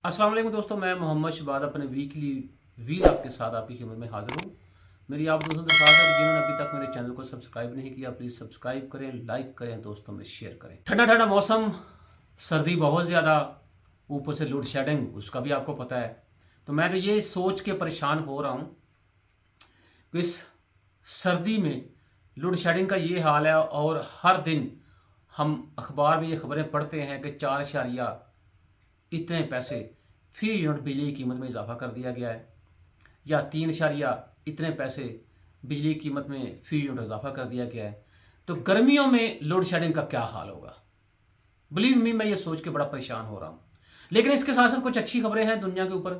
अस्सलाम वालेकुम दोस्तों, मैं मोहम्मद शबाद अपने वीकली वीलॉग के साथ आपकी खिदमत में हाजिर हूँ। मेरी आप दोस्तों दरख्वास्त है कि जिन्होंने अभी तक मेरे चैनल को सब्सक्राइब नहीं किया, प्लीज़ सब्सक्राइब करें, लाइक करें, दोस्तों में शेयर करें। ठंडा ठंडा मौसम, सर्दी बहुत ज़्यादा, ऊपर से लोड शेडिंग, उसका भी आपको पता है। तो मैं तो ये सोच के परेशान हो रहा हूँ कि इस सर्दी में लोड शेडिंग का ये हाल है, और हर दिन हम अखबार में ये खबरें पढ़ते हैं कि 4 इतने पैसे फी यूनिट बिजली की कीमत में इजाफा कर दिया गया है, या 3 इतने पैसे बिजली की कीमत में फी यूनिट इजाफा कर दिया गया है। तो गर्मियों में लोड शेडिंग का क्या हाल होगा? बिलीव मी, मैं ये सोच के बड़ा परेशान हो रहा हूँ। लेकिन इसके साथ साथ कुछ अच्छी खबरें हैं दुनिया के ऊपर,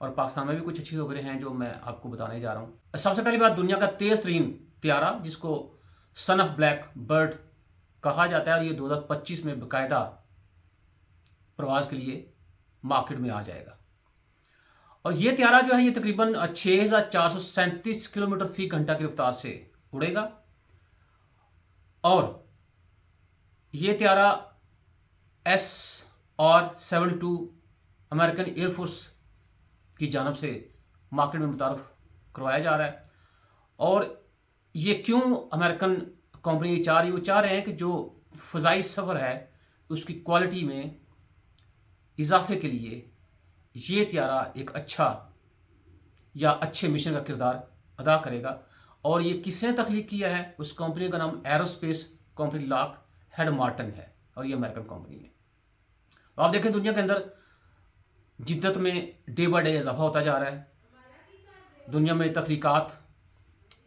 और पाकिस्तान में भी कुछ अच्छी खबरें हैं जो मैं आपको बताने जा रहा हूँ। सबसे पहली बात, दुनिया का तेज़ तरीन त्यारा, जिसको सन ऑफ ब्लैक बर्ड कहा जाता है, और ये 2025 में बाकायदा प्रवास के लिए मार्केट में आ जाएगा। और ये त्यारा जो है, ये तकरीबन 6437 किलोमीटर फी घंटा की रफ्तार से उड़ेगा। और ये त्यारा SR-72 अमेरिकन एयरफोर्स की जानब से मार्केट में मुतारफ़ करवाया जा रहा है। और ये क्यों अमेरिकन कंपनी चाह रही, वो चाह रहे हैं कि जो फ़ज़ाई सफ़र है उसकी क्वालिटी में इजाफे के लिए ये त्यारा एक अच्छा या अच्छे मिशन का किरदार अदा करेगा। और ये किसने तख्लीक किया है? उस कंपनी का नाम एरोस्पेस कंपनी लॉकहीड मार्टिन है, और ये अमेरिकन कंपनी है। तो आप देखें, दुनिया के अंदर जिद्दत में डे बाय डे इजाफा होता जा रहा है। दुनिया में तख्लीकात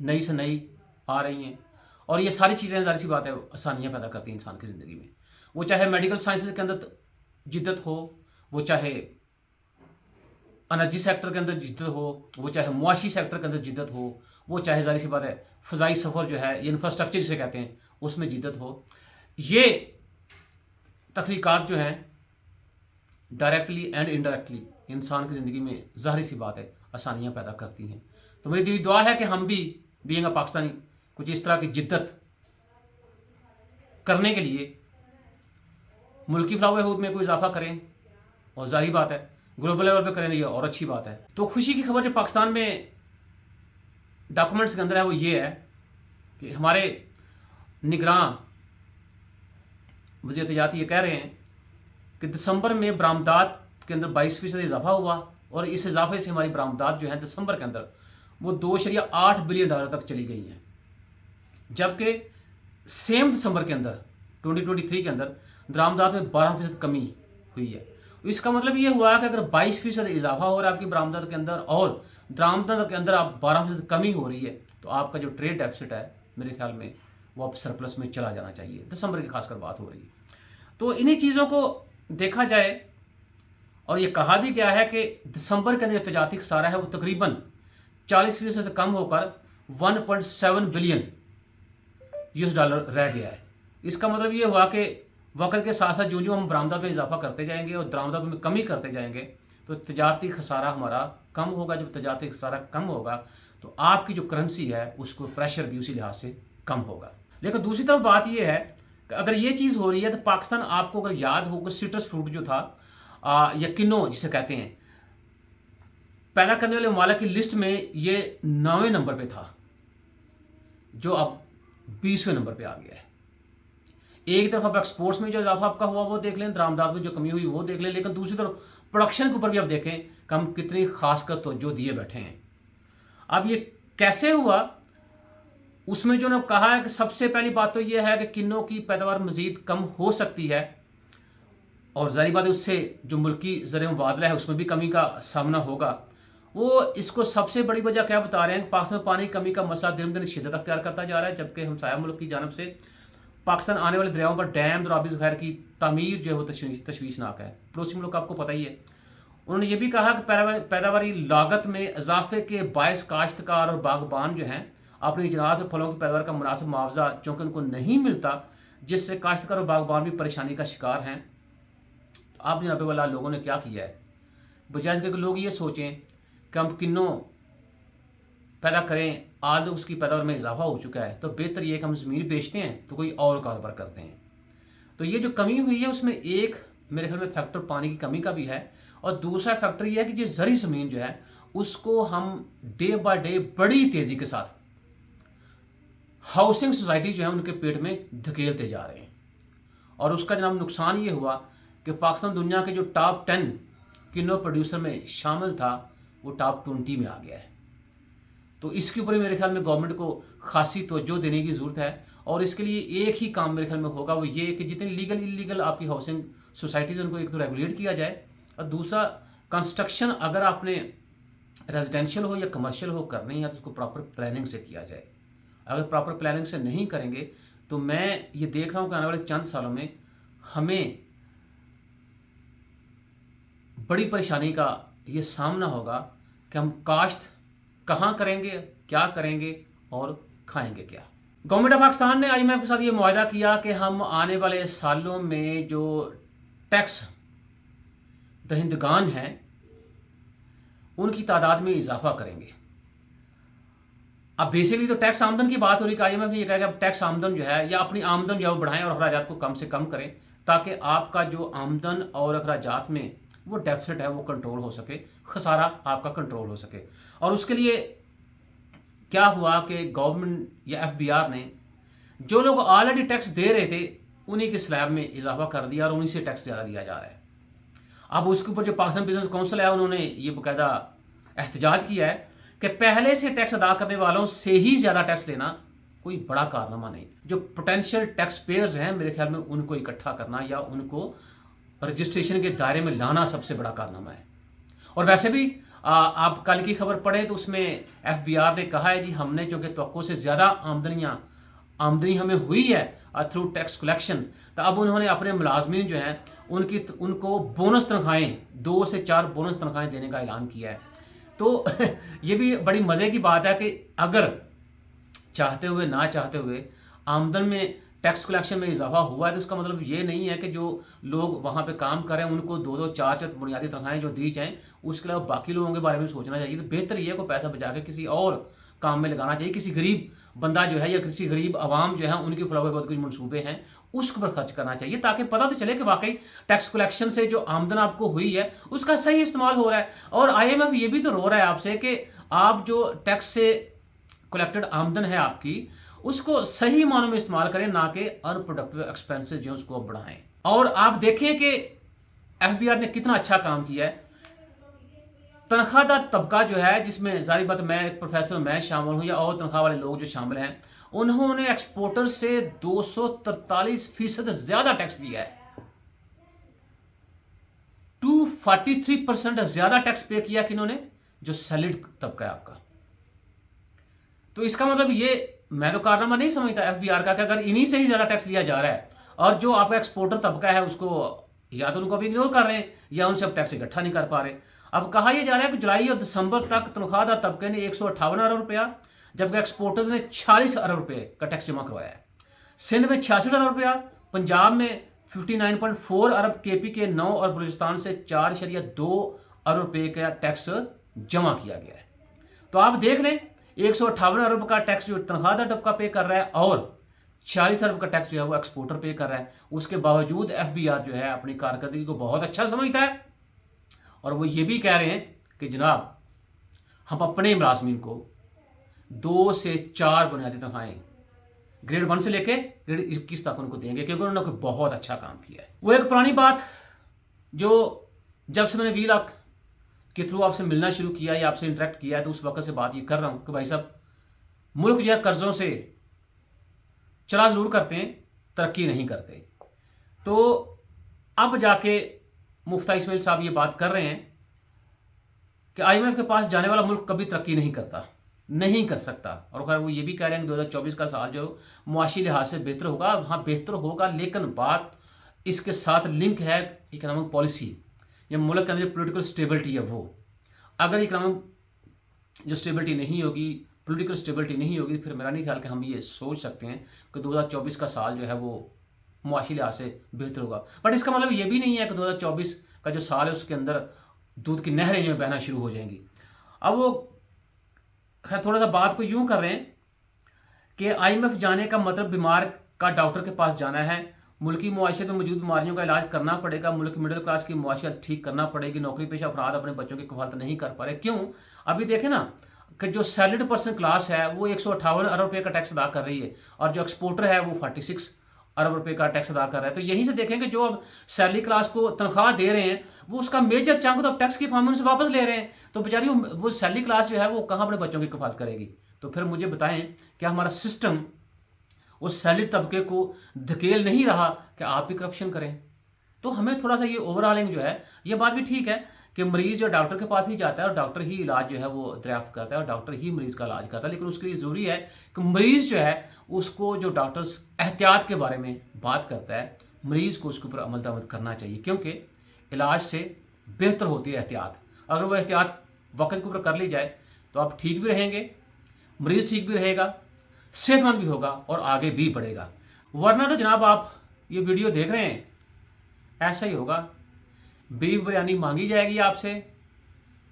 नई से नई आ रही हैं, और ये सारी चीज़ें ज़ाहिर सी बात है आसानियाँ पैदा करती हैं इंसान की ज़िंदगी में। वो चाहे मेडिकल साइंसेज के अंदर जिद्दत हो, वो चाहे एनर्जी सेक्टर के अंदर जिद्दत हो, वो चाहे मुआशी सेक्टर के अंदर जिद्दत हो, वो चाहे ज़ाहिर सी बात है फ़ज़ाई सफ़र जो है, ये इंफ्रास्ट्रक्चर जिसे कहते हैं, उसमें जिद्दत हो। ये तख्लीकात जो हैं डायरेक्टली एंड इनडायरेक्टली इंसान की ज़िंदगी में ज़ाहिर सी बात है आसानियाँ पैदा करती हैं। तो मेरी दिली दुआ है कि हम भी बीइंग अ पाकिस्तानी कुछ इस तरह की जिद्दत करने के लिए मुल्की फलाह बहबूद में कोई इजाफा करें, और ज़ाहिर बात है ग्लोबल लेवल पे करें तो ये और अच्छी बात है। तो खुशी की खबर जो पाकिस्तान में डॉक्यूमेंट्स के अंदर है वो ये है कि हमारे निगरां वज़ीर तजारत ये कह रहे हैं कि दिसंबर में बरामदात के अंदर 22% इजाफा हुआ, और इस इजाफे से हमारी बरामदात जो है दिसंबर के अंदर वो $2.8 बिलियन तक चली गई हैं। जबकि सेम दिसंबर के अंदर 2023 के अंदर बरामदात में 12% कमी हुई है। इसका मतलब ये हुआ कि अगर 22% इजाफा हो रहा है आपकी बरामदात के अंदर, और बरामदात के अंदर आप 12% कमी हो रही है, तो आपका जो ट्रेड डेफिसिट है मेरे ख्याल में वो अब सरप्लस में चला जाना चाहिए। दिसंबर की खासकर बात हो रही है। तो इन्हीं चीज़ों को देखा जाए, और ये कहा भी गया है कि दिसंबर के अंदर जो तजारती खसारा है वो तकरीबन 40% से कम होकर 1.7 बिलियन US डॉलर रह गया है। इसका मतलब ये हुआ कि वक्त के साथ साथ जो जो हम बरामदात में इजाफा करते जाएंगे और दरामदात में कमी करते जाएंगे, तो तजारती खसारा हमारा कम होगा। जब तजारती खसारा कम होगा तो आपकी जो करेंसी है उसको प्रेशर भी उसी लिहाज से कम होगा। लेकिन दूसरी तरफ बात यह है कि अगर ये चीज़ हो रही है तो पाकिस्तान, आपको अगर याद होगा, सिट्रस फ्रूट जो था या किन्नो जिसे कहते हैं, पैदा करने वाले ममालिक की लिस्ट में ये 9वें नंबर पे था, जो अब 20वें नंबर पे आ गया है। एक तरफ आप एक्सपोर्ट्स में जो इजाफा आपका हुआ वो देख लें, दरामदात में जो कमी हुई वो देख लें, लेकिन दूसरी तरफ प्रोडक्शन के ऊपर भी आप देखें कि हम कितनी खासकर तवज्जो दिए बैठे हैं। अब ये कैसे हुआ, उसमें जो ने कहा है कि सबसे पहली बात तो ये है कि किन्नों की पैदावार मज़ीद कम हो सकती है, और ज़ाहिर बात है उससे जो मुल्की ज़र मुबादला है उसमें भी कमी का सामना होगा। वो इसको सबसे बड़ी वजह क्या बता रहे हैं, पाकिस्तान में पानी की कमी का मसला दिन दिन शिद्दत अख्तियार करता जा रहा है, जबकि हमसाया मुल्क की जानब से पाकिस्तान आने वाले दरियाओं पर डैम, दराबिस वगैरह की तामीर जो है वो तशवीशनाक है। पड़ोसी मुल्क आपको पता ही है। उन्होंने ये भी कहा कि पैदावारी लागत में इजाफे के बायस काश्तकार और बागबान जो हैं अपनी अजनास और फलों की पैदावार का मुनासिब मुआवजा चूँकि उनको नहीं मिलता, जिससे काश्तकार और बागबान भी परेशानी का शिकार हैं। तो आप जनाब वाला लोगों ने क्या किया है, बजाय कि लोग ये सोचें कि हम किन्नों पैदा करें, आज उसकी पैदावार में इजाफा हो चुका है, तो बेहतर ये कि हम ज़मीन बेचते हैं तो कोई और कारोबार करते हैं। तो ये जो कमी हुई है उसमें एक मेरे ख्याल में फैक्टर पानी की कमी का भी है, और दूसरा फैक्टर ये है कि जो ज़री ज़मीन जो है उसको हम डे बाय डे बड़ी तेज़ी के साथ हाउसिंग सोसाइटी जो है उनके पेट में धकेलते जा रहे हैं। और उसका जनाब नुकसान ये हुआ कि पाकिस्तान दुनिया के जो टॉप 10 किनो प्रोड्यूसर में शामिल था वो टॉप 20 में आ गया है। तो इसके ऊपर मेरे ख्याल में गवर्नमेंट को खासी तवज्जो देने की ज़रूरत है। और इसके लिए एक ही काम मेरे ख्याल में होगा, वो ये कि जितनी लीगल इलीगल आपकी हाउसिंग सोसाइटीज़ उनको एक तो रेगुलेट किया जाए, और दूसरा कंस्ट्रक्शन अगर आपने रेजिडेंशियल हो या कमर्शियल हो करनी है तो उसको प्रॉपर प्लानिंग से किया जाए। अगर प्रॉपर प्लानिंग से नहीं करेंगे तो मैं ये देख रहा हूँ कि आने वाले चंद सालों में हमें बड़ी परेशानी का ये सामना होगा कि हम काश्त कहाँ करेंगे, क्या करेंगे और खाएंगे क्या। गवर्नमेंट ऑफ पाकिस्तान ने IMF के साथ ये मुआहदा किया कि हम आने वाले सालों में जो टैक्स दहिंदगान हैं उनकी तादाद में इजाफा करेंगे। अब बेसिकली तो टैक्स आमदन की बात हो रही है। IMF ये कहेगा अब टैक्स आमदन जो है या अपनी आमदन जो है वो बढ़ाएं और अखराजात को कम से कम करें, ताकि आपका जो आमदन और अखराजात में वो डेफिसिट है वो कंट्रोल हो सके, खसारा आपका कंट्रोल हो सके। और उसके लिए क्या हुआ कि गवर्नमेंट या FBR ने जो लोग ऑलरेडी टैक्स दे रहे थे उन्हीं के स्लैब में इजाफा कर दिया और उन्हीं से टैक्स ज़्यादा दिया जा रहा है। अब उसके ऊपर जो पाकिस्तान बिजनेस काउंसिल है उन्होंने ये बाकायदा एहतजाज किया है कि पहले से टैक्स अदा करने वालों से ही ज़्यादा टैक्स लेना कोई बड़ा कारनामा नहीं। जो पोटेंशियल टैक्स पेयर्स हैं मेरे ख्याल में उनको इकट्ठा करना या उनको रजिस्ट्रेशन के दायरे में लाना सबसे बड़ा कारनामा है। और वैसे भी आप कल की खबर पढ़ें तो उसमें FBR ने कहा है जी हमने जो कि तवक्को से ज़्यादा आमदनी हमें हुई है थ्रू टैक्स कलेक्शन, तो अब उन्होंने अपने मुलाजमीन जो हैं उनको बोनस तनख्वाहें 2 से 4 बोनस तनख्वाहें देने का ऐलान किया है। तो ये भी बड़ी मज़े की बात है कि अगर चाहते हुए ना चाहते हुए आमदन में टैक्स कलेक्शन में इजाफा हुआ है तो उसका मतलब ये नहीं है कि जो लोग वहाँ पे काम कर रहे हैं उनको 2-2 4-4 बुनियादी तनख्वाहें जो दी जाएं, उसके अलावा बाकी लोगों के बारे में सोचना चाहिए। तो बेहतर ये को पैसा बचा के किसी और काम में लगाना चाहिए। किसी गरीब बंदा जो है या किसी गरीब आवाम जो है उनके फलाह बहुत कुछ मनसूबे हैं उसके पर खर्च करना चाहिए, ताकि पता तो चले कि वाकई टैक्स कलेक्शन से जो आमदन आपको हुई है उसका सही इस्तेमाल हो रहा है। और IMF ये भी तो रो रहा है आपसे कि आप जो टैक्स से कलेक्टेड आमदन है आपकी उसको सही मानों में इस्तेमाल करें, ना कि अनप्रोडक्टिव एक्सपेंसेस जो उसको बढ़ाएं। और आप देखें कि FBR ने कितना अच्छा काम किया है। तनख्वाहदार तबका जो है जिसमें जारी बात मैं एक प्रोफेसर मैं शामिल हूँ या और तनख्वाह वाले लोग जो शामिल हैं, उन्होंने एक्सपोर्टर से 243% ज़्यादा टैक्स दिया है। 243% ज़्यादा टैक्स पे किया कि इन्होंने जो सैलरीड तबका है आपका। तो इसका मतलब ये मैं तो कारनामा नहीं समझता FBR का कि अगर इन्हीं से ही ज़्यादा टैक्स लिया जा रहा है और जो आपका एक्सपोर्टर तबका है उसको या तो उनको अभी इग्नोर कर रहे हैं या उनसे अब टैक्स इकट्ठा नहीं कर पा रहे। अब कहा यह जा रहा है कि जुलाई और दिसंबर तक तनख्वाहदार तबके ने 158 अरब रुपया, जबकि एक्सपोर्टर्स ने 46 अरब रुपये का टैक्स जमा करवाया है। सिंध में 66 अरब रुपया, पंजाब में 59.4 अरब, KP के 9 और बलूचिस्तान से 4.2 अरब रुपये का टैक्स जमा किया गया है। तो आप देख लें 158 अरब का टैक्स जो तनख्वाहदार तबका पे कर रहा है और 46 अरब का टैक्स जो है वो एक्सपोर्टर पे कर रहा है। उसके बावजूद FBR जो है अपनी कारकर्दगी को बहुत अच्छा समझता है और वो ये भी कह रहे हैं कि जनाब हम अपने मुलाजमीन को 2 से 4 बुनियादी तनख्वाहें ग्रेड 1 से लेके ग्रेड 21 तक उनको देंगे, क्योंकि उन्होंने बहुत अच्छा काम किया है। वो एक पुरानी बात जो जब से मैंने VLOG के थ्रू आपसे मिलना शुरू किया या आपसे इंटरेक्ट किया है तो उस वक्त से बात ये कर रहा हूँ कि भाई साहब मुल्क जो है कर्ज़ों से चला ज़रूर करते हैं, तरक्की नहीं करते। तो अब जाके मुफ्ती इस्माइल साहब ये बात कर रहे हैं कि IMF के पास जाने वाला मुल्क कभी तरक्की नहीं करता, नहीं कर सकता। और खैर वो ये भी कह रहे हैं कि 2024 का साल जो मुआशी लिहाज से बेहतर होगा। हाँ बेहतर होगा, लेकिन बात इसके साथ लिंक है इकोनॉमिक पॉलिसी या मुल्क के अंदर पॉलिटिकल स्टेबिलिटी है। वो अगर इकोनॉमिक जो स्टेबिलिटी नहीं होगी, पॉलिटिकल स्टेबिलिटी नहीं होगी, फिर मेरा नहीं ख्याल कि हम ये सोच सकते हैं कि 2024 का साल जो है वो मुआशी लिहाज से बेहतर होगा। बट इसका मतलब ये भी नहीं है कि 2024 का जो साल है उसके अंदर दूध की नहरें जो बहना शुरू हो जाएंगी। अब वो खैर थोड़ा सा बात को यूं कर रहे हैं कि IMF जाने का मतलब बीमार का डॉक्टर के पास जाना है, मुल्की मुआशरत में मौजूद बीमारियों का इलाज करना पड़ेगा। मुल्क मिडिल क्लास की मुआशरत ठीक करना पड़ेगी। नौकरी पेशा अफराद अपने बच्चों की कफालत नहीं कर पा रहे। क्यों? अभी देखें ना कि जो सैलरीड पर्सन क्लास है वो 158 अरब रुपये का टैक्स अदा कर रही है, और जो एक्सपोर्टर है वो 46 अरब रुपये का टैक्स अदा कर रहा है। तो यहीं से देखेंगे जो अब सैलरी क्लास को तनख्वाह दे रहे हैं वो उसका मेजर चंक तो अब टैक्स की फॉर्म में उनसे वापस ले रहे हैं। तो बेचारी वो सैलरी क्लास जो है वो कहाँ अपने बच्चों की कफालत करेगी? तो फिर मुझे बताएं कि हमारा सिस्टम उस सैलरी तबके को धकेल नहीं रहा कि आप भी करप्शन करें? तो हमें थोड़ा सा ये ओवरऑलिंग जो है, ये बात भी ठीक है कि मरीज जो डॉक्टर के पास ही जाता है और डॉक्टर ही इलाज जो है वो दरियाफ्त करता है और डॉक्टर ही मरीज का इलाज करता है, लेकिन उसके लिए ज़रूरी है कि मरीज जो है उसको जो डॉक्टर्स एहतियात के बारे में बात करता है, मरीज़ को उसके ऊपर अमल दरामद करना चाहिए, क्योंकि इलाज से बेहतर होती है एहतियात। अगर वो एहतियात वक्त के ऊपर कर ली जाए तो आप ठीक भी रहेंगे, मरीज़ ठीक भी रहेगा, सेहतमंद भी होगा और आगे भी बढ़ेगा। वरना तो जनाब आप ये वीडियो देख रहे हैं, ऐसा ही होगा। बीफ बिरयानी मांगी जाएगी आपसे,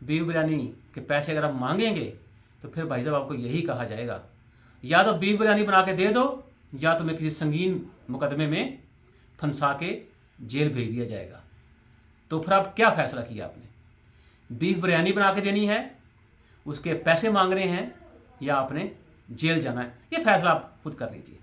बीफ बिरयानी के पैसे अगर आप मांगेंगे तो फिर भाई साहब आपको यही कहा जाएगा, या तो बीफ बिरयानी बना के दे दो या तुम्हें किसी संगीन मुकदमे में फंसा के जेल भेज दिया जाएगा। तो फिर आप क्या फैसला किया आपने? बीफ बिरयानी बना के देनी है, उसके पैसे मांग रहे हैं, या आपने जेल जाना है? ये फैसला आप खुद कर लीजिए।